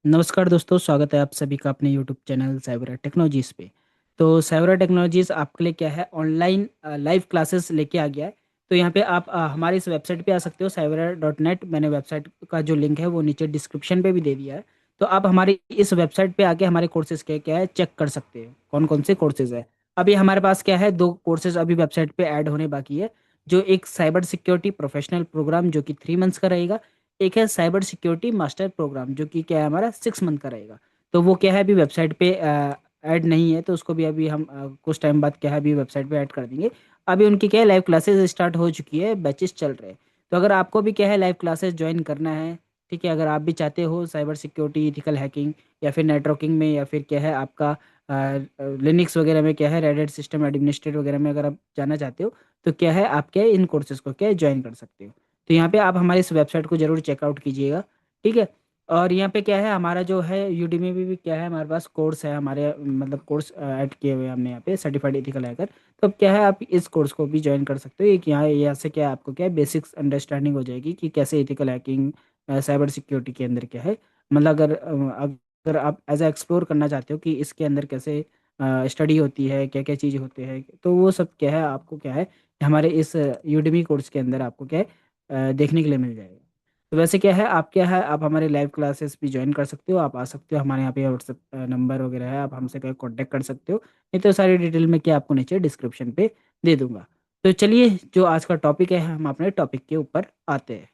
नमस्कार दोस्तों, स्वागत है आप सभी का अपने यूट्यूब चैनल साइबर टेक्नोलॉजीज़ पे। तो साइबर टेक्नोलॉजीज़ आपके लिए क्या है, ऑनलाइन लाइव क्लासेस लेके आ गया है। तो यहाँ पे आप हमारे इस वेबसाइट पे आ सकते हो, cyber.net। मैंने वेबसाइट का जो लिंक है वो नीचे डिस्क्रिप्शन पे भी दे दिया है। तो आप हमारी इस वेबसाइट पे आके हमारे कोर्सेज क्या है चेक कर सकते हो, कौन कौन से कोर्सेज है। अभी हमारे पास क्या है, दो कोर्सेज अभी वेबसाइट पे ऐड होने बाकी है। जो एक साइबर सिक्योरिटी प्रोफेशनल प्रोग्राम जो कि 3 मंथ्स का रहेगा। एक है साइबर सिक्योरिटी मास्टर प्रोग्राम जो कि क्या है हमारा 6 मंथ का रहेगा। तो वो क्या है अभी वेबसाइट पे ऐड नहीं है, तो उसको भी अभी हम कुछ टाइम बाद क्या है अभी वेबसाइट पे ऐड कर देंगे। अभी उनकी क्या है लाइव क्लासेस स्टार्ट हो चुकी है, बैचेस चल रहे हैं। तो अगर आपको भी क्या है लाइव क्लासेस ज्वाइन करना है, ठीक है, अगर आप भी चाहते हो साइबर सिक्योरिटी, इथिकल हैकिंग या फिर नेटवर्किंग में, या फिर क्या है आपका लिनक्स वगैरह में क्या है रेड सिस्टम एडमिनिस्ट्रेटर वगैरह में अगर आप जाना चाहते हो, तो क्या है आप क्या है इन कोर्सेज को क्या है ज्वाइन कर सकते हो। तो यहाँ पे आप हमारे इस वेबसाइट को जरूर चेकआउट कीजिएगा, ठीक है। और यहाँ पे क्या है हमारा जो है यूडीमी भी क्या है हमारे पास कोर्स है, हमारे मतलब कोर्स ऐड किए हुए हैं हमने यहाँ पे, सर्टिफाइड एथिकल हैकर। तो अब क्या है आप इस कोर्स को भी ज्वाइन कर सकते हो। एक यहाँ से क्या है आपको क्या है बेसिक्स अंडरस्टैंडिंग हो जाएगी कि कैसे एथिकल हैकिंग साइबर सिक्योरिटी के अंदर क्या है, मतलब अगर आप एज ए एक्सप्लोर करना चाहते हो कि इसके अंदर कैसे स्टडी होती है, क्या क्या चीज़ होते हैं, तो वो सब क्या है आपको क्या है हमारे इस यूडीमी कोर्स के अंदर आपको क्या है देखने के लिए मिल जाएगा। तो वैसे क्या है आप हमारे लाइव क्लासेस भी ज्वाइन कर सकते हो, आप आ सकते हो, हमारे यहाँ पे व्हाट्सएप नंबर वगैरह है, आप हमसे क्या कांटेक्ट कर सकते हो। नहीं तो सारी डिटेल में क्या आपको नीचे डिस्क्रिप्शन पे दे दूंगा। तो चलिए, जो आज का टॉपिक है हम अपने टॉपिक के ऊपर आते हैं।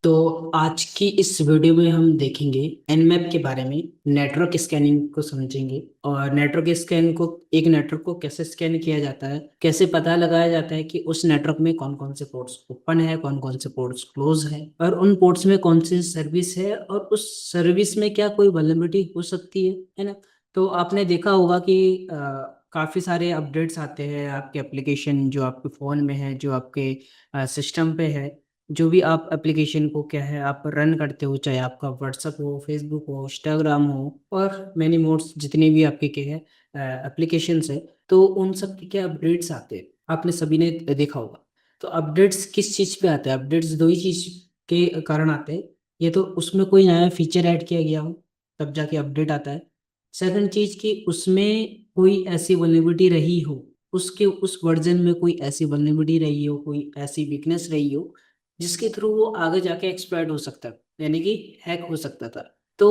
तो आज की इस वीडियो में हम देखेंगे एनमैप के बारे में, नेटवर्क स्कैनिंग को समझेंगे। और नेटवर्क स्कैन को, एक नेटवर्क को कैसे स्कैन किया जाता है, कैसे पता लगाया जाता है कि उस नेटवर्क में कौन कौन से पोर्ट्स ओपन है, कौन कौन से पोर्ट्स क्लोज है, और उन पोर्ट्स में कौन सी सर्विस है, और उस सर्विस में क्या कोई वल्नरेबिलिटी हो सकती है ना। तो आपने देखा होगा कि काफ़ी सारे अपडेट्स आते हैं आपके एप्लीकेशन, जो आपके फ़ोन में है, जो आपके सिस्टम पे है। जो भी आप एप्लीकेशन को क्या है आप रन करते हो, चाहे आपका व्हाट्सअप हो, फेसबुक हो, इंस्टाग्राम हो, और मैनी मोड्स जितने भी आपके क्या है एप्लीकेशंस है, तो उन सब के क्या अपडेट्स आते हैं, आपने सभी ने देखा होगा। तो अपडेट्स किस चीज़ पे आते हैं? अपडेट्स दो ही चीज़ के कारण आते हैं। ये तो उसमें कोई नया फीचर ऐड किया गया हो, तब जाके अपडेट आता है। सेकंड चीज़ कि उसमें कोई ऐसी वल्नरेबिलिटी रही हो, उसके उस वर्जन में कोई ऐसी वल्नरेबिलिटी रही हो, कोई ऐसी वीकनेस रही हो, जिसके थ्रू वो आगे जाके एक्सप्लॉइट हो सकता है, यानी कि हैक हो सकता था। तो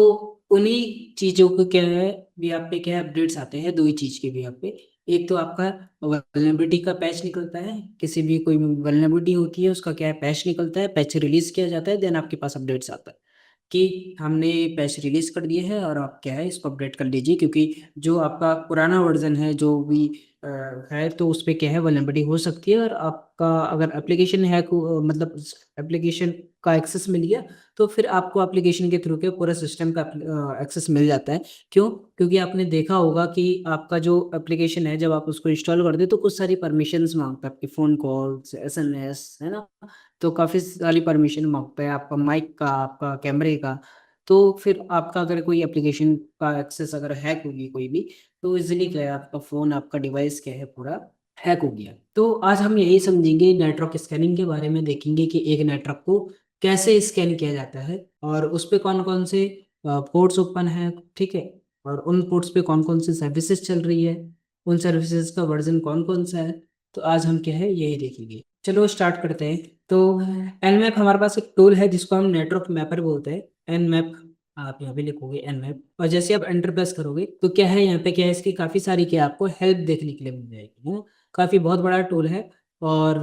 उन्हीं चीज़ों को क्या है भी आप पे क्या अपडेट्स आते हैं, दो ही चीज़ के भी आप पे। एक तो आपका वल्नरेबिलिटी का पैच निकलता है, किसी भी कोई वल्नरेबिलिटी होती है उसका क्या है पैच निकलता है, पैच रिलीज किया जाता है, देन आपके पास अपडेट्स आता है कि हमने पैच रिलीज कर दिए हैं और आप क्या है इसको अपडेट कर लीजिए, क्योंकि जो आपका पुराना वर्जन है जो भी है, तो उस पे क्या है वल्नरेबिलिटी हो सकती है। और आपका अगर एप्लीकेशन हैक मतलब एप्लीकेशन का एक्सेस मिल गया, तो फिर आपको एप्लीकेशन के थ्रू के पूरा सिस्टम का एक्सेस मिल जाता है। क्यों? क्योंकि आपने देखा होगा कि आपका जो एप्लीकेशन है जब आप उसको इंस्टॉल कर दे तो कुछ सारी परमिशंस मांगता है, आपकी फ़ोन कॉल्स, एसएमएस, है ना। तो काफ़ी सारी परमिशन मांगता है, आपका माइक का, आपका कैमरे का। तो फिर आपका अगर कोई एप्लीकेशन का एक्सेस अगर हैक होगी कोई भी, तो इजीली क्या है आपका फ़ोन, आपका डिवाइस क्या है पूरा हैक हो गया। तो आज हम यही समझेंगे, नेटवर्क स्कैनिंग के बारे में देखेंगे कि एक नेटवर्क को कैसे स्कैन किया जाता है, और उस पे कौन कौन से पोर्ट्स ओपन है, ठीक है, और उन पोर्ट्स पे कौन कौन सी सर्विसेज चल रही है, उन सर्विसेज का वर्जन कौन कौन सा है। तो आज हम क्या है यही देखेंगे। चलो स्टार्ट करते हैं। तो एनमैप हमारे पास एक टूल है जिसको हम नेटवर्क मैपर बोलते हैं, एनमैप। आप यहाँ पे लिखोगे एनमैप, और जैसे आप एंटर प्रेस करोगे तो क्या है यहाँ पे क्या है इसकी काफ़ी सारी क्या आपको हेल्प देखने के लिए मिल जाएगी, है ना। काफ़ी बहुत बड़ा टूल है, और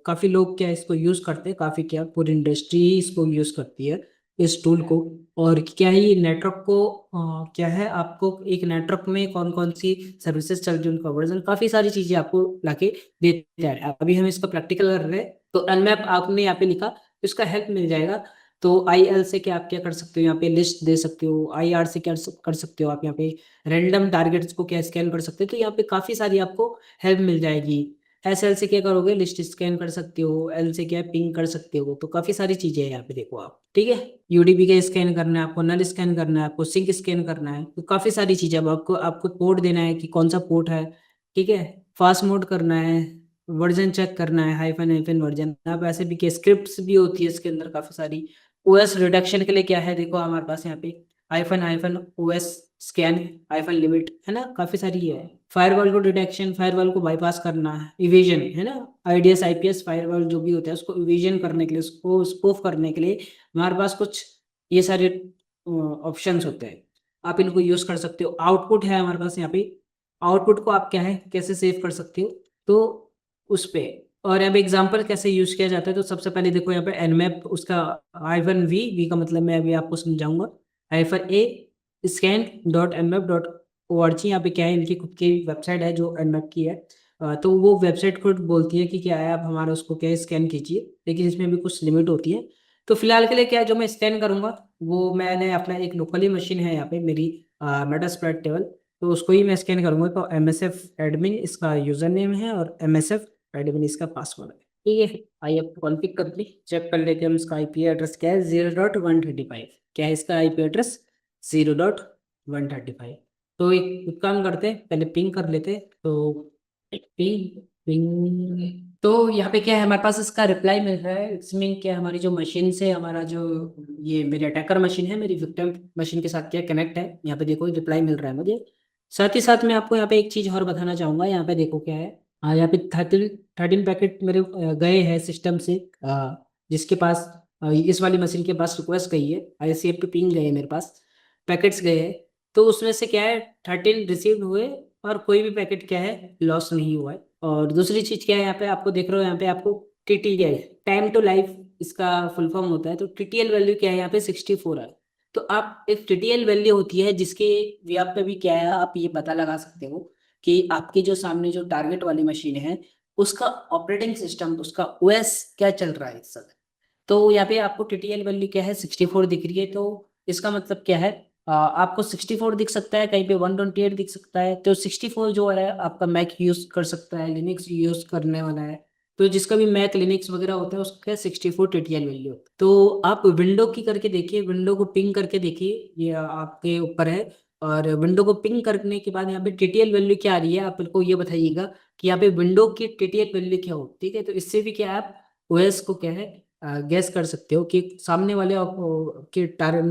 काफ़ी लोग क्या इसको यूज़ करते हैं, काफ़ी क्या पूरी इंडस्ट्री इसको यूज़ करती है इस टूल को। और क्या है ये नेटवर्क को क्या है आपको एक नेटवर्क में कौन कौन सी सर्विसेज चल रही है, उनका वर्जन, काफ़ी सारी चीज़ें आपको लाके देता है। अभी हम इसका प्रैक्टिकल कर रहे हैं, तो एनमैप आपने यहाँ पे लिखा तो इसका हेल्प मिल जाएगा। तो आई एल से क्या आप क्या कर सकते हो, यहाँ पे लिस्ट दे सकते हो, आई आर से क्या कर सकते हो आप, यहाँ पे रैंडम टारगेट्स को क्या स्कैन कर सकते हो। तो यहाँ पे काफ़ी सारी आपको हेल्प मिल जाएगी। एस एल से क्या करोगे, लिस्ट स्कैन कर सकते हो, एल से क्या पिंग कर सकते हो। तो काफ़ी सारी चीज़ें हैं यहाँ पे, देखो आप, ठीक है। यूडीपी का स्कैन करना है आपको, नल स्कैन करना है आपको, सिंक स्कैन करना है, तो काफ़ी सारी चीज़ें। अब आपको आपको पोर्ट देना है कि कौन सा पोर्ट है, ठीक है। फास्ट मोड करना है, वर्जन चेक करना है, हाइफन हाइफन वर्जन। आप ऐसे भी के स्क्रिप्ट्स भी होती है इसके अंदर काफी सारी। ओएस रिडक्शन के लिए क्या है, देखो हमारे पास यहाँ पे hyphen hyphen OS scan hyphen limit है ना, काफी सारी है। फायरवॉल को डिटेक्शन, फायरवॉल को बाईपास करना है, इवेजन है ना, आईडीएस आईपीएस फायरवॉल जो भी होता है उसको इवेजन करने के लिए, उसको स्पूफ करने के लिए हमारे पास कुछ ये सारे ऑप्शंस होते हैं, आप इनको यूज कर सकते हो। आउटपुट है हमारे पास यहाँ पे, आउटपुट को आप क्या है कैसे सेव कर सकते हो, तो उस पे। और यहाँ पे एग्जांपल कैसे यूज किया जाता है, तो सबसे पहले देखो यहाँ पे एनमैप उसका हाइफन वी, वी का मतलब मैं अभी आपको समझाऊंगा, hyphen A scan dot nmap dot O R G. यहाँ पे क्या है, इनकी खुद की वेबसाइट है जो एनमैप की है। तो वो वेबसाइट खुद बोलती है कि क्या है, आप हमारा उसको क्या है स्कैन कीजिए, लेकिन इसमें भी कुछ लिमिट होती है। तो फिलहाल के लिए क्या है, जो मैं स्कैन करूंगा वो मैंने अपना एक लोकली मशीन है यहाँ पे मेरी, मेटास्प्लॉइट टेबल, तो उसको ही मैं स्कैन करूंगा। तो एम एस एफ एडमिन इसका यूजर नेम है और एम एस एफ एडमिन इसका पासवर्ड है। ठीक है, आइए अब कॉन्फ़िग कर ली, चेक कर लेते हैं हम इसका आईपी एड्रेस क्या है, 0.135। क्या है इसका आईपी एड्रेस, 0.135। तो एक काम करते हैं, पहले पिंग कर लेते हैं। तो पिंग पिंग, तो यहाँ पे क्या है हमारे पास इसका रिप्लाई मिल रहा है। इसमें क्या है, हमारी जो मशीन से हमारा जो ये मेरी अटैकर मशीन है मेरी विक्टिम मशीन के साथ क्या कनेक्ट है, यहाँ पे देखो रिप्लाई मिल रहा है मुझे। साथ ही साथ मैं आपको यहाँ पे एक चीज़ और बताना चाहूँगा, यहाँ पे देखो क्या है, हाँ यहाँ पे 13 पैकेट मेरे गए हैं सिस्टम से, जिसके पास इस वाली मशीन के पास रिक्वेस्ट गई है, आईसीएफ पे पिंग गए हैं मेरे पास, पैकेट्स गए हैं। तो उसमें से क्या है 13 रिसीव हुए और कोई भी पैकेट क्या है लॉस नहीं हुआ है। और दूसरी चीज क्या है, यहाँ पे आपको देख रहे हो, यहाँ पे आपको टीटीएल टाइम टू लाइफ इसका फुल फॉर्म होता है। तो टीटीएल वैल्यू क्या है यहाँ पे 64 है। तो आप एक टीटीएल वैल्यू होती है जिसके व्याप पे भी क्या है आप ये पता लगा सकते हो कि आपकी जो सामने जो टारगेट वाली मशीन है उसका ऑपरेटिंग सिस्टम, उसका ओएस क्या चल रहा है इस समय। तो यहाँ पे आपको टीटीएल वैल्यू क्या है 64 दिख रही है, तो इसका मतलब क्या है, आपको 64 दिख सकता है, कहीं पे 128 दिख सकता है। तो 64 जो है आपका मैक यूज कर सकता है, लिनक्स यूज करने वाला है, तो जिसका भी मैक लिनक्स वगैरह होता है उसका 64 टीटीएल वैल्यू। तो आप विंडो की करके देखिए, विंडो को पिंग करके देखिए, ये आपके ऊपर है। और विंडो को पिंग करने के बाद यहाँ पे टीटीएल वैल्यू क्या आ रही है, आप को ये बताइएगा कि यहाँ पे विंडो की टीटीएल वैल्यू क्या हो। ठीक है, तो इससे भी क्या है, आप ओएस को क्या है गैस कर सकते हो कि सामने वाले के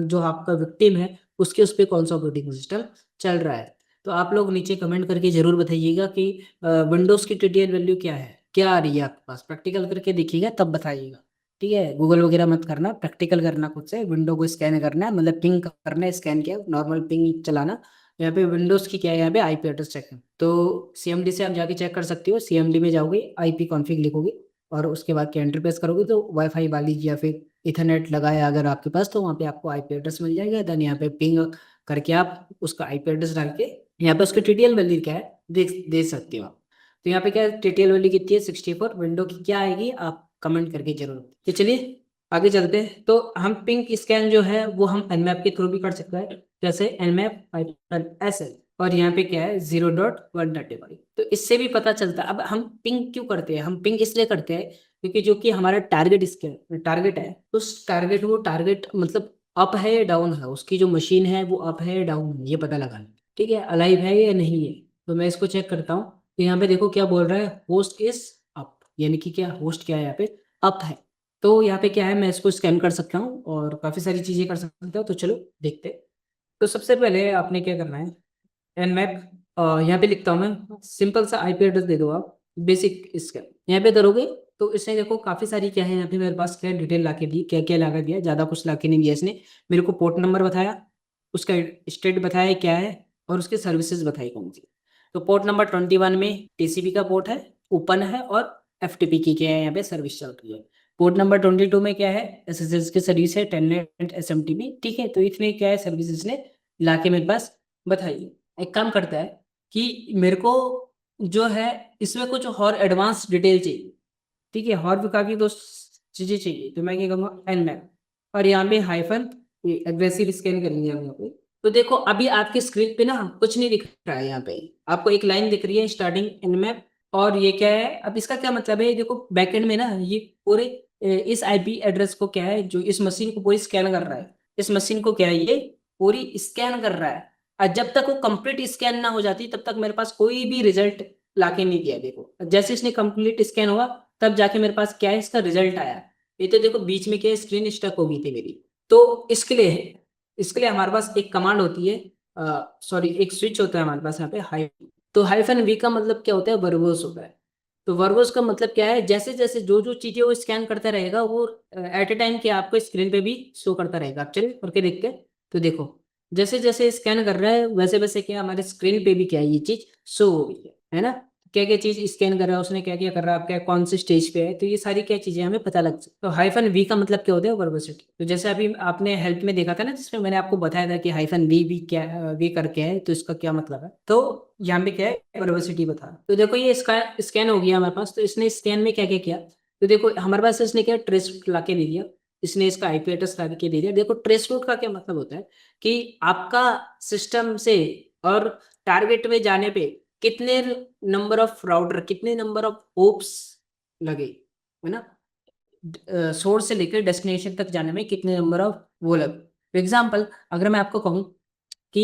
जो आपका विक्टिम है उसके उस पर कौन सा ऑपरेटिंग सिस्टम चल रहा है। तो आप लोग नीचे कमेंट करके जरूर बताइएगा कि विंडोज की टीटीएल वैल्यू क्या है, क्या आ रही है आपके पास, प्रैक्टिकल करके देखिएगा तब बताइएगा। ठीक है, गूगल वगैरह मत करना, प्रैक्टिकल करना खुद से, विंडो को स्कैन करना है, मतलब पिंग करना है, स्कैन किया नॉर्मल पिंग चलाना। यहाँ पे विंडोज की क्या है, यहाँ पे आईपी एड्रेस चेक है, तो सीएमडी से आप जाके चेक कर सकते हो। सीएमडी में जाओगे, आईपी कॉन्फ़िग लिखोगे और उसके बाद क्या एंटर प्रेस करोगे तो वाईफाई वाली या फिर इथरनेट लगाया अगर आपके पास, तो वहाँ पे आपको आईपी एड्रेस मिल जाएगा। देन यहाँ पे पिंग करके आप उसका आईपी एड्रेस डाल के यहाँ पे उसकी टीटीएल वैल्यू क्या है देख सकते हो आप। तो यहाँ पे क्या टीटीएल वैल्यू कितनी है 64, विंडो की क्या आएगी आप कमेंट करके जरूर। तो चलिए आगे चलते हैं। तो हम पिंग स्कैन जो है वो हम एनमैप के थ्रू भी कर सकते हैं, जैसे एनमैप एसएल, और यहाँ पे क्या है 0.135। तो इससे भी पता चलता है। अब हम पिंग क्यों करते हैं, हम पिंग इसलिए करते हैं क्योंकि जो कि हमारा टारगेट है, उस टारगेट वो टारगेट मतलब अप है या डाउन है, उसकी जो मशीन है वो अप है या डाउन है ये पता लगाना। ठीक है, अलाइव है या नहीं है। तो मैं इसको चेक करता हूँ, तो यहाँ पे देखो क्या बोल रहा है, होस्ट इज अप, यानी कि क्या होस्ट क्या है यहाँ पे अप है। तो यहाँ पे क्या है, मैं इसको स्कैन कर सकता हूँ और काफ़ी सारी चीज़ें कर सकता हूँ। तो चलो देखते हैं। तो सबसे पहले आपने क्या करना है, एनमैप यहाँ पे लिखता हूँ मैं, सिंपल सा आईपी एड्रेस दे दो आप, बेसिक स्कैन यहाँ पे करोगे तो इसने देखो काफ़ी सारी क्या है, यहाँ पे मेरे पास क्या डिटेल ला के दी, क्या क्या ला के दिया, ज़्यादा कुछ ला के नहीं दिया इसने। मेरे को पोर्ट नंबर बताया, उसका स्टेट बताया क्या है, और उसके सर्विसेज बताई कौन सी। तो पोर्ट नंबर 21 में टीसीपी का पोर्ट है, ओपन है, और एफटीपी की क्या है यहाँ पे सर्विस चल रही है। पोर्ट नंबर 22 में क्या है, एसएसएस की सर्विस है, टेलनेट एसएमटीपी। ठीक है, तो इसमें क्या है सर्विस इसने ला के मेरे पास बताई। एक काम करता है कि मेरे को जो है इसमें कुछ और एडवांस डिटेल चाहिए। ठीक है, और भी काफ़ी दो चीज़ें चाहिए, तो मैं क्या करूँगा एनमैप, और यहाँ पे हाइफन एग्रेसिव स्कैन करेंगे हम यहाँ पे। तो देखो अभी आपके स्क्रीन पे ना कुछ नहीं दिख रहा है, यहाँ पे आपको एक लाइन दिख रही है स्टार्टिंग एनमैप। और ये क्या है, अब इसका क्या मतलब है, देखो बैकएंड में ना ये पूरे इस आईपी एड्रेस को क्या है, जो इस मशीन को पूरी स्कैन कर रहा है, इस मशीन को क्या है ये पूरी स्कैन कर रहा है। और जब तक वो कंप्लीट स्कैन ना हो जाती तब तक मेरे पास कोई भी रिजल्ट लाके नहीं दिया। देखो जैसे इसने कंप्लीट स्कैन हुआ तब जाके मेरे पास क्या है, इसका रिजल्ट आया। ये तो देखो बीच में क्या है, स्क्रीन स्टक हो गई थी मेरी। तो इसके लिए हमारे पास एक कमांड होती है, सॉरी एक स्विच होता है हमारे पास यहाँ पे हाई। तो हाइफन वी का मतलब क्या होता है, वर्बोस होता है। तो वर्बोस का मतलब क्या है, जैसे जैसे जो जो चीजें वो स्कैन करता रहेगा वो एट ए टाइम क्या आपको स्क्रीन पे भी शो करता रहेगा। आप चलिए करके देखते हैं। तो देखो जैसे जैसे स्कैन कर रहा है वैसे वैसे क्या हमारे स्क्रीन पे भी क्या है, ये चीज शो हो गई है ना। क्या क्या चीज स्कैन कर रहा है उसने, क्या क्या कर रहा है, आप क्या कौन से स्टेज पे है, तो ये सारी क्या चीजें हमें पता लग सकती। तो हाइफन वी का मतलब क्या होता है, वर्बोसिटी। तो जैसे अभी आपने हेल्प में देखा था ना, जिसमें मैंने आपको बताया था कि हाइफन वी भी क्या वी करके है, तो इसका क्या मतलब है। तो यहाँ पे क्या है, वर्बोसिटी बता। तो देखो ये इसका स्कैन हो गया हमारे पास। तो इसने स्कैन में क्या क्या किया, तो देखो हमारे पास इसने क्या ट्रेस ला के दे दिया, इसने इसका आईपी एड्रेस ला के दे दिया। देखो ट्रेस रूट का क्या मतलब होता है कि आपका सिस्टम से और टारगेट में जाने पे कितने नंबर ऑफ राउटर, कितने नंबर ऑफ होप्स लगे, है ना। सोर्स से लेकर डेस्टिनेशन तक जाने में कितने नंबर ऑफ वो लगे। फॉर एग्जाम्पल अगर मैं आपको कहूँ कि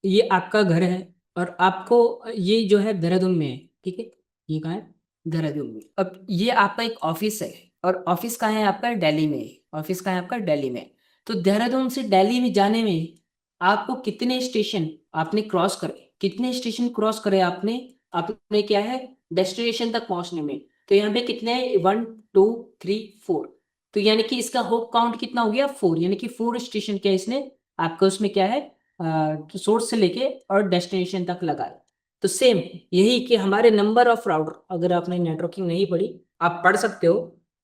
ये आपका घर है और आपको ये जो है देहरादून में है, ठीक है। ये कहाँ है, देहरादून में। अब ये आपका एक ऑफिस है और ऑफिस कहाँ है आपका, दिल्ली में है। ऑफिस कहाँ है आपका, दिल्ली में। तो देहरादून से दिल्ली में जाने में आपको कितने स्टेशन आपने क्रॉस करे, कितने स्टेशन क्रॉस करे आपने, आपने क्या है डेस्टिनेशन तक पहुंचने में। तो यहाँ पे कितने हैं, 1 2 3 4। तो यानी कि इसका होप काउंट कितना हो गया, 4। यानी कि 4 स्टेशन क्या इसने आपको उसमें क्या है, सोर्स से लेके और डेस्टिनेशन तक लगाए। तो सेम यही कि हमारे नंबर ऑफ राउटर, अगर आपने नेटवर्किंग नहीं पढ़ी आप पढ़ सकते हो।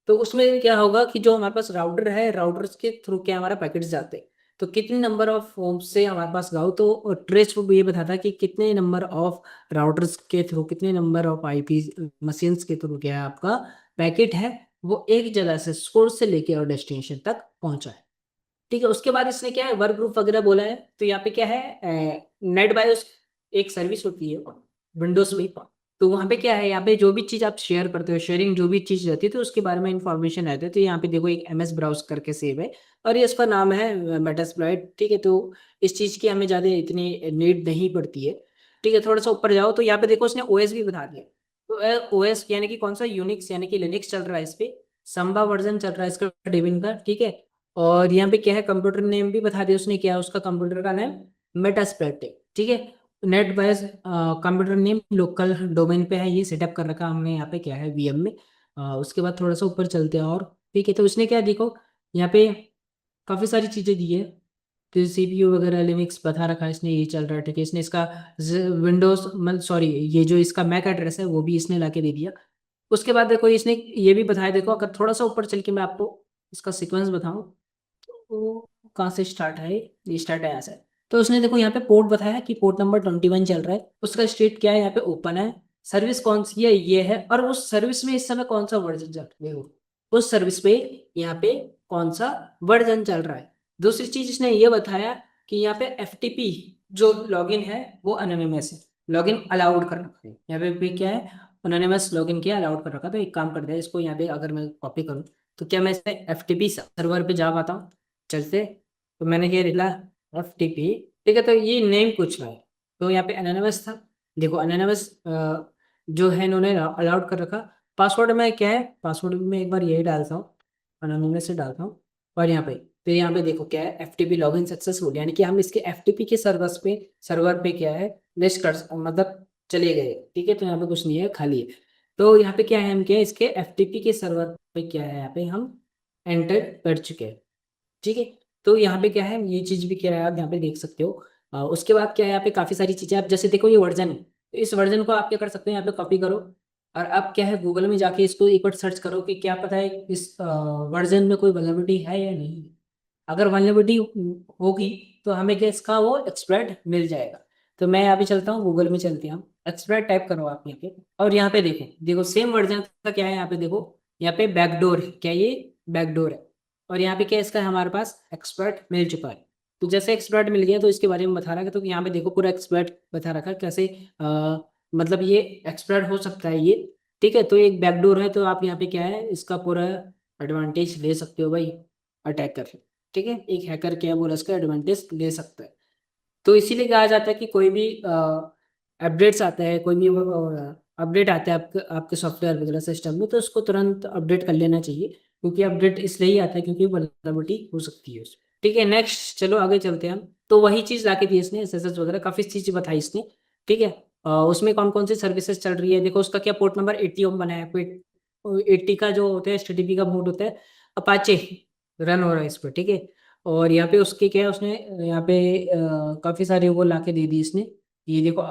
तो उसमें क्या होगा कि जो हमारे पास राउटर है, राउटर्स के थ्रू क्या हमारा पैकेट्स जाते हैं। तो कितने नंबर ऑफ होम से हमारे पास गाओ, तो ट्रेस वो ये बताता है कि कितने नंबर ऑफ राउटर्स के थ्रू, कितने नंबर ऑफ आईपी मशीन्स के थ्रू क्या है आपका पैकेट है, वो एक जगह से सोर्स से लेके और डेस्टिनेशन तक पहुंचा है। ठीक है। उसके बाद इसने क्या है वर्क ग्रुप वगैरह बोला है। तो यहाँ पे क्या है, नेट बायोस एक सर्विस होती है विंडोज में। तो वहाँ पे क्या है, यहाँ पे जो भी चीज़ आप शेयर करते हो, शेयरिंग जो भी चीज़ रहती है तो उसके बारे में इंफॉर्मेशन रहती है। तो यहाँ पे देखो एक एम एस ब्राउज करके सेव है और ये इसका नाम है मेटास्प्लॉइट। ठीक है। तो इस चीज़ की हमें ज़्यादा इतनी नीड नहीं पड़ती है। ठीक है। थोड़ा सा ऊपर जाओ तो यहाँ पे देखो उसने ओएस भी बता दिया। तो ओएस यानी कि कौन सा, यूनिक्स यानी कि लिनक्स चल रहा है इस पे, संभा वर्जन चल रहा है इसका डेबिन का। ठीक है। और यहाँ पे क्या है, कंप्यूटर नेम भी बता दिया उसने, क्या है उसका कंप्यूटर का नेम, मेटास्प्लॉइट। ठीक है। Net base computer name local domain पे है, ये सेटअप कर रखा हमने यहाँ पे क्या है वीएम में। उसके बाद थोड़ा सा ऊपर चलते हैं और ठीक है। तो इसने क्या देखो यहाँ पे काफ़ी सारी चीज़ें दी है। तो सीपीयू वगैरह लिनक्स बता रखा है इसने, ये चल रहा है। ठीक है। इसने इसका विंडोज मतलब सॉरी ये जो इसका मैक एड्रेस है वो भी इसने ला के दे दिया। उसके बाद देखो इसने ये भी बताया, देखो अगर थोड़ा सा ऊपर चल के मैं आपको इसका सीक्वेंस बताऊं तो कहाँ से स्टार्ट है, ये स्टार्ट है यहाँ से। तो उसने देखो यहाँ पे पोर्ट बताया कि पोर्ट नंबर 21 चल रहा है, उसका स्टेट क्या है, यहाँ पे ओपन है। सर्विस कौन सी है, ये है। और उस सर्विस में इस समय कौन सा वर्जन चल रहा है, उस सर्विस पे यहाँ पे कौन सा वर्जन चल रहा है। दूसरी चीज इसने ये बताया कि यहाँ पे एफटीपी जो लॉगिन है वो अनोनिमस है, लॉगिन अलाउड कर रखा है। यहाँ पे भी क्या है, अनोनिमस लॉगिन किया अलाउड कर रखा। तो एक काम करते हैं इसको यहाँ पे अगर मैं कॉपी करूँ तो क्या मैं इसमें एफटीपी सर्वर पे जा पाता हूँ, चलते। तो मैंने ये लिखा एफटीपी। ठीक है। तो ये नेम कुछ है, तो यहाँ पे एनोनिमस था। देखो एनोनिमस जो है इन्होंने अलाउड कर रखा। पासवर्ड में क्या है, पासवर्ड में एक बार यही डालता हूँ, एनोनिमस से डालता हूँ। और यहाँ पे फिर यहाँ पे देखो क्या है, एफटीपी लॉगिन सक्सेसफुल, यानी कि हम इसके एफटीपी के सर्वर पे क्या है लिस्ट कर मतलब चले गए। ठीक है। तो यहाँ पे कुछ नहीं है, खाली है। तो यहाँ पे क्या है, हम क्या है इसके एफटीपी के सर्वर पे क्या है, यहाँ पे हम एंटर कर चुके हैं। ठीक है। तो यहाँ पे क्या है, ये चीज भी क्या है आप यहाँ पे देख सकते हो। उसके बाद क्या है, यहाँ पे काफी सारी चीजें आप जैसे देखो ये वर्जन है, तो इस वर्जन को आप क्या कर सकते हैं, यहाँ पे कॉपी करो और आप क्या है गूगल में जाके इसको एक बार सर्च करो कि क्या पता है इस वर्जन में कोई वल्नरेबिलिटी है या नहीं। अगर वल्नरेबिलिटी होगी तो हमें क्या इसका वो एक्सप्लॉइट मिल जाएगा। तो मैं यहाँ पे चलता हूँ, गूगल में चलती हूँ, एक्सप्लॉइट टाइप करो आप यहाँ पे और यहाँ पे देखो, देखो सेम वर्जन का क्या है, यहाँ पे देखो यहाँ पे बैकडोर है, क्या ये बैकडोर है। और यहाँ पे क्या है, इसका हमारे पास एक्सपर्ट मिल चुका है। तो जैसे एक्सपर्ट मिल गया तो इसके बारे में बता रहा है। तो यहाँ पे देखो पूरा एक्सपर्ट बता रखा है कैसे मतलब ये एक्सपर्ट हो सकता है ये। ठीक है। तो एक बैकडोर है, तो आप यहाँ पे क्या है इसका पूरा एडवांटेज ले सकते हो भाई, अटैक कर। ठीक है। एक हैकर क्या बोला इसका एडवांटेज ले सकता है। तो इसीलिए कहा जाता है कि कोई भी अपडेट्स आता है, कोई भी अपडेट आता है आपके सॉफ्टवेयर वगैरह सिस्टम में, तो उसको तुरंत अपडेट कर लेना चाहिए, क्योंकि अपडेट इसलिए ही आता है क्योंकि वल्नरेबिलिटी हो सकती है उसमें। ठीक है, नेक्स्ट चलो आगे चलते हैं हम। तो वही चीज़ ला के दी इसने, एसएसएच वगैरह काफ़ी चीज़ बताई इसने। ठीक है, उसमें कौन कौन सी सर्विसेज चल रही है, देखो उसका क्या पोर्ट नंबर 80 ओम बना है, कोई 80 का जो होता है एचटीटीपी का पोर्ट होता है, अपाचे रन हो रहा है इस पर। ठीक है, और यहाँ पे उसके क्या है, उसने यहाँ पे काफ़ी सारे वो ला के दे दी इसने। ये देखो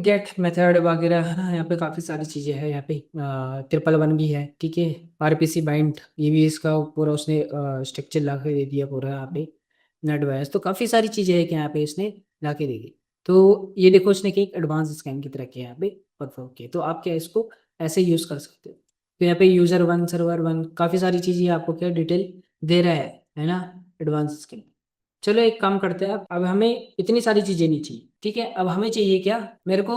गेट मेथड वगैरह है ना, यहाँ पे काफ़ी सारी चीज़ें हैं, यहाँ पे 111 भी है। ठीक है, आरपीसी बाइंड, ये भी इसका पूरा उसने स्ट्रक्चर ला के दे दिया पूरा यहाँ पे, नेट वायर्स, तो काफ़ी सारी चीज़ें हैं कि यहाँ पे इसने ला के दे दी। तो ये देखो उसने कि एक एडवांस स्कैन की तरह किया यहाँ पे परफॉर्म किया, तो आप क्या इसको ऐसे यूज़ कर सकते हो। तो यहाँ पे यूज़र वन, सर्वर वन, काफ़ी सारी चीज़ें आपको क्या डिटेल दे रहा है ना, एडवांस स्कैन। चलो एक काम करते हैं, अब हमें इतनी सारी चीज़ें नहीं चाहिए। ठीक है, अब हमें चाहिए क्या, मेरे को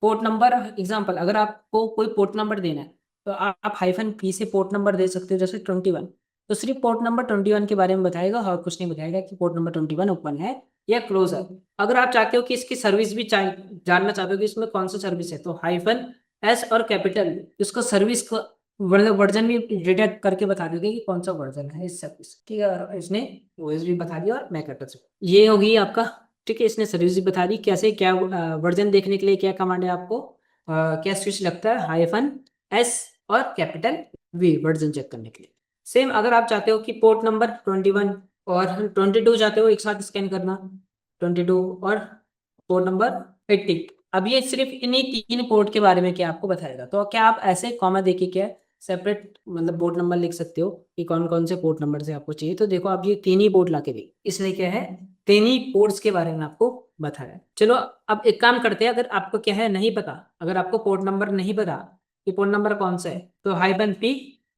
पोर्ट नंबर, एग्जांपल अगर आपको कोई पोर्ट नंबर देना है, तो आप हाइफन पी से पोर्ट नंबर दे सकते हो, जैसे 21। तो सिर्फ पोर्ट नंबर 21 के बारे में बताएगा और कुछ नहीं बताएगा कि पोर्ट नंबर 21 ओपन है या क्लोज है। अगर आप चाहते हो कि इसकी सर्विस भी जानना चाहते हो कि इसमें कौन सा सर्विस है, तो हाइफन एस और कैपिटल इसको सर्विस को वर्जन भी डिटेक्ट करके बता दोगे कि कौन सा वर्जन है इस सर्विस। ठीक है, और इसने ओएस भी बता दिया और मैक एड्रेस, ये होगी आपका। ठीक है, इसने सर्विस भी बता दी, कैसे क्या वर्जन देखने के लिए क्या कमांड है आपको, क्या स्विच लगता है, हाइफन एस और कैपिटल वी वर्जन चेक करने के लिए। सेम अगर आप चाहते हो कि पोर्ट नंबर 21 और 22 चाहते हो एक साथ स्कैन करना, 22 और पोर्ट नंबर 80, अब ये सिर्फ इन्हीं 3 पोर्ट के बारे में क्या आपको बताएगा। तो क्या आप ऐसे कॉमा देके क्या सेपरेट मतलब पोर्ट नंबर लिख सकते हो कि कौन कौन से पोर्ट नंबर से आपको चाहिए। तो देखो आप ये 3 ही पोर्ट ला के दे, इसलिए क्या है 3 ही पोर्ट्स के बारे में आपको बताया। चलो अब एक काम करते हैं, अगर आपको क्या है नहीं पता, अगर आपको पोर्ट नंबर नहीं पता कि पोर्ट नंबर कौन सा है, तो हाइफन पी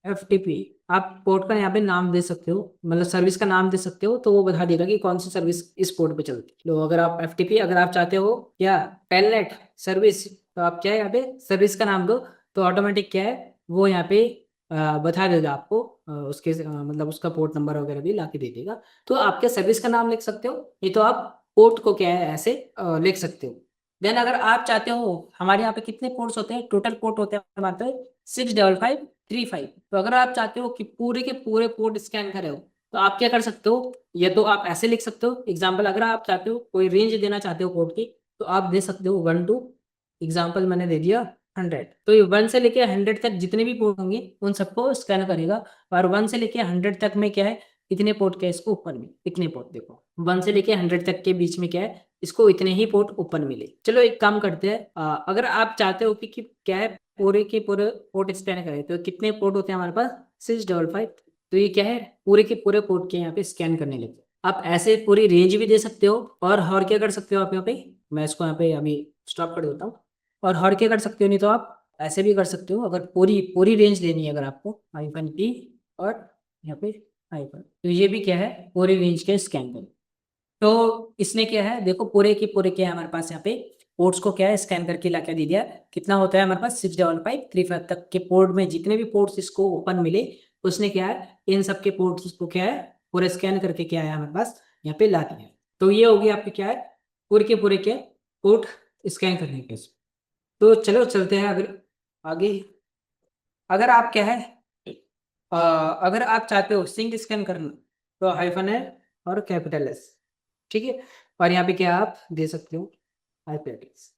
एफटीपी आप पोर्ट का यहाँ पे नाम दे सकते हो, मतलब सर्विस का नाम दे सकते हो, तो वो बता देगा कि कौन सी सर्विस इस पोर्ट पे चलती है। लो अगर आप एफटीपी अगर आप चाहते हो क्या टेलनेट सर्विस, तो आप क्या है यहाँ पे सर्विस का नाम दो, तो ऑटोमेटिक क्या है वो यहाँ पे बता देगा आपको, उसके मतलब उसका पोर्ट नंबर वगैरह भी ला के दे देगा। तो आप क्या सर्विस का नाम लिख सकते हो, ये तो आप पोर्ट को क्या है ऐसे लिख सकते हो। देन अगर आप चाहते हो, हमारे यहाँ पे कितने पोर्ट्स होते हैं, टोटल पोर्ट होते हैं हमारे पे 65535। तो अगर आप चाहते हो कि पूरे के पूरे पोर्ट स्कैन करे हो, तो आप क्या कर सकते हो, या तो आप ऐसे लिख सकते हो। एग्जाम्पल अगर आप चाहते हो कोई रेंज देना चाहते हो पोर्ट की, तो आप दे सकते हो 1 टू, एग्जाम्पल मैंने दे दिया 100। तो ये 1 से लेके 100 तक जितने भी पोर्ट होंगे उन सबको स्कैन करेगा। और 1 से लेके 100 तक में क्या है, इतने पोर्ट क्या है इसको ऊपर में, इतने पोर्ट देखो 1 से लेके 100 तक के बीच में क्या है इसको इतने ही पोर्ट ओपन मिले। चलो एक काम करते हैं, अगर आप चाहते हो कि क्या है पूरे के पूरे पोर्ट स्कैन करें, तो कितने पोर्ट होते हैं हमारे पास 655। तो ये क्या है पूरे के पूरे पोर्ट के यहाँ पे स्कैन करने लगे। आप ऐसे पूरी रेंज भी दे सकते हो, और क्या कर सकते हो आप यहाँ पे, मैं इसको यहाँ पे अभी स्टॉप कर देता हूँ। और क्या कर सकते हो, नहीं तो आप ऐसे भी कर सकते हो, अगर पूरी पूरी रेंज लेनी है अगर आपको, हाइफन पी और यहाँ पे हाइफन, तो ये भी क्या है पूरी रेंज के स्कैन करें। तो इसने क्या है देखो पूरे के पूरे क्या है हमारे पास यहाँ पे पोर्ट्स को क्या है स्कैन करके ला के दे दिया। कितना होता है हमारे पास 65535 तक के पोर्ट में जितने भी पोर्ट्स इसको ओपन मिले, उसने क्या है इन सब के पोर्ट्स को क्या है पूरे स्कैन करके क्या है हमारे पास यहाँ पे ला दिया। तो ये होगी आपके क्या है पूरे के पूरे के पोर्ट स्कैन करने के। तो चलो चलते हैं अगर आगे। अगर आप क्या है अगर आप चाहते हो सिंक स्कैन करना, तो हाइफन है और कैपिटल एस। ठीक है, और यहाँ पे क्या आप दे सकते हो हाइपरटेक्स्ट।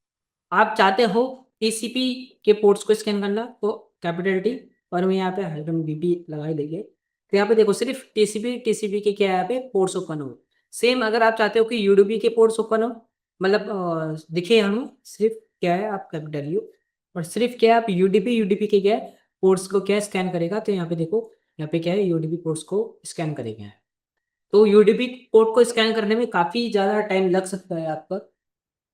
आप चाहते हो टीसीपी के पोर्ट्स को स्कैन करना, तो कैपिटल टी और मैं यहाँ पे हाइफन बीपी लगा ही देंगे। तो यहाँ पे देखो सिर्फ टीसीपी के क्या है यहाँ पे पोर्ट्स ओपन हो। सेम अगर आप चाहते हो कि यूडीपी के पोर्ट्स ओपन हो, मतलब दिखे हमें सिर्फ क्या है आप कैपिटल यू, और सिर्फ क्या है आप यूडीपी के क्या है पोर्ट्स को क्या स्कैन करेगा। तो यहाँ पे देखो यहाँ पे क्या है यूडीपी पोर्ट्स को स्कैन करेगा। तो यूडीपी पोर्ट को स्कैन करने में काफ़ी ज़्यादा टाइम लग सकता है आपका,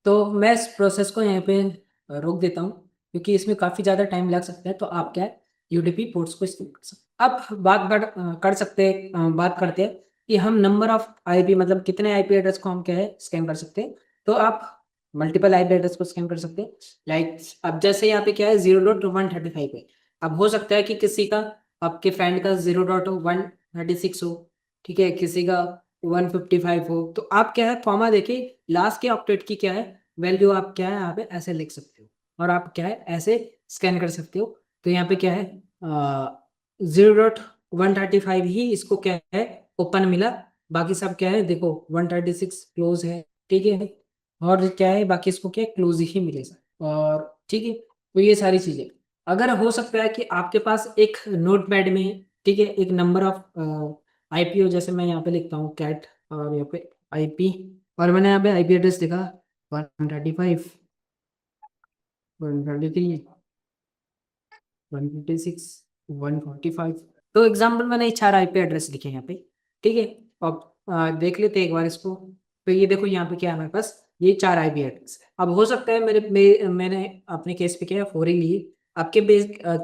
तो मैं इस प्रोसेस को यहाँ पे रोक देता हूँ, क्योंकि इसमें काफ़ी ज़्यादा टाइम लग सकता है। तो आप क्या है यूडीपी पोर्ट्स को स्कैन कर सकते हैं। अब कर सकते हैं बात करते हैं कि हम नंबर ऑफ आईपी मतलब कितने आईपी एड्रेस को हम क्या है स्कैन कर सकते हैं। तो आप मल्टीपल आईपी एड्रेस को स्कैन कर सकते हैं। लाइक अब जैसे यहाँ पे क्या है 0.135 है। अब हो सकता है कि किसी का आपके फ्रेंड का 0.136 हो, ठीक है, किसी का 155 हो, तो आप क्या है कॉमा देके लास्ट के ऑक्टेट की क्या है वैल्यू आप क्या है यहाँ पे ऐसे लिख सकते हो, और आप क्या है ऐसे स्कैन कर सकते हो। तो यहाँ पे क्या है 0.135 ही इसको क्या है ओपन मिला, बाकी सब क्या है देखो 136 क्लोज है, ठीक है। और क्या है बाकी इसको क्या क्लोज ही मिलेगा, और ठीक है। तो ये सारी चीजें, अगर हो सकता है कि आपके पास एक नोट पैड में, ठीक है, एक नंबर ऑफ आईपी हो, जैसे मैं यहाँ पे लिखता हूँ कैट, और यहाँ पे आईपी, और मैंने यहाँ पे आईपी एड्रेस लिखा 135, 133, 156, 145। तो एग्जाम्पल मैंने ये 4 आईपी एड्रेस लिखे हैं यहाँ पे, ठीक है। अब देख लेते हैं एक बार इसको। तो ये देखो यहाँ पे क्या है मेरे पास, ये 4 आईपी एड्रेस है। अब हो सकता है मैंने अपने केस पे क्या है 4 ही लिए, आपके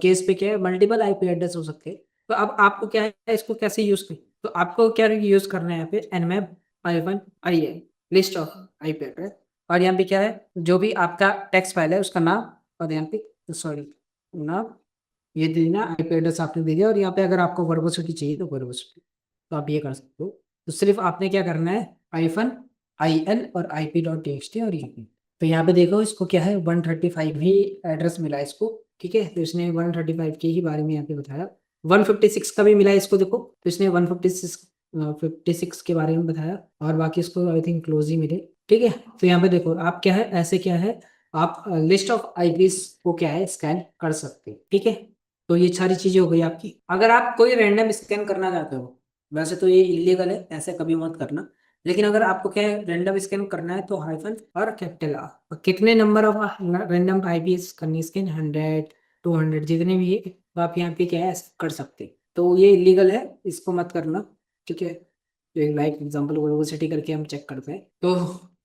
केस पे क्या है मल्टीपल आईपी एड्रेस हो सकते हैं। तो अब आपको क्या है इसको कैसे यूज करें, तो आपको क्या यूज करना है यहाँ पे nmap -in list of IP address, और यहाँ पे क्या है जो भी आपका टेक्स्ट फाइल है उसका नाम, और यहाँ पे सॉरी नाम, ये दे देना आईपी एड्रेस आपने दे दिया, और यहाँ पे अगर आपको वर्बोसिटी चाहिए तो वर्बोसिटी, तो आप ये कर सकते हो। तो सिर्फ आपने क्या करना है -in और ip.txt और ये, तो यहाँ पे देखो इसको क्या है 135 ही एड्रेस मिला है इसको, ठीक है। तो इसने 135 के ही बारे में यहाँ पे बताया, 156 का भी मिला है इसको देखो, तो इसने 156 के बारे में बताया, और बाकी इसको आई थिंक क्लोज ही मिले, ठीक है। तो यहाँ पे देखो आप क्या है ऐसे क्या है आप लिस्ट ऑफ आईपीस को क्या है स्कैन कर सकते हैं, ठीक है। तो ये सारी चीजें हो गई आपकी। अगर आप कोई रैंडम स्कैन करना चाहते हो, वैसे तो ये इलीगल है, ऐसे कभी मत करना, लेकिन अगर आपको क्या है रैंडम स्कैन करना है तो हाइफन और कैपिटल आ, और कितने नंबर ऑफ रैंडम आईपीएस करनी स्कैन 100 200 जितने भी है, तो आप यहाँ पे क्या है ऐसे कर सकते हैं। तो ये इलीगल है, इसको मत करना, ठीक है। तो एक लाइक एग्जाम्पल यूनिवर्सिटी करके हम चेक करते हैं, तो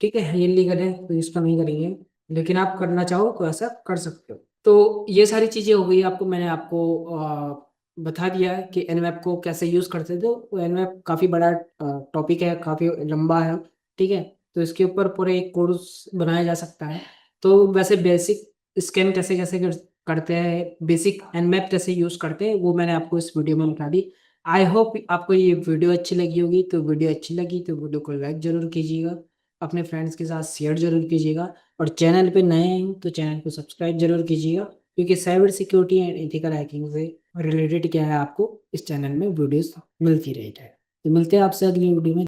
ठीक है ये लीगल है तो इसको नहीं करेंगे, लेकिन आप करना चाहो तो ऐसा कर सकते हो। तो ये सारी चीज़ें हो गई आपको, मैंने आपको बता दिया है कि एनमैप को कैसे यूज़ करते थे। तो एनमैप काफ़ी बड़ा टॉपिक है, काफ़ी लंबा है, ठीक है। तो इसके ऊपर पूरे एक कोर्स बनाया जा सकता है। तो वैसे बेसिक स्कैन कैसे कैसे करते हैं, बेसिक एनमैप कैसे यूज़ करते हैं, वो मैंने आपको इस वीडियो में बता दी। आई होप आपको ये वीडियो अच्छी लगी होगी। तो वीडियो अच्छी लगी तो वीडियो को लाइक ज़रूर कीजिएगा, अपने फ्रेंड्स के साथ शेयर ज़रूर कीजिएगा, और चैनल पे नए हैं तो चैनल को सब्सक्राइब जरूर कीजिएगा, क्योंकि cyber security and ethical hacking से रिलेटेड क्या है आपको इस चैनल में वीडियोस मिलती रहती है। तो मिलते हैं आपसे अगली वीडियो में।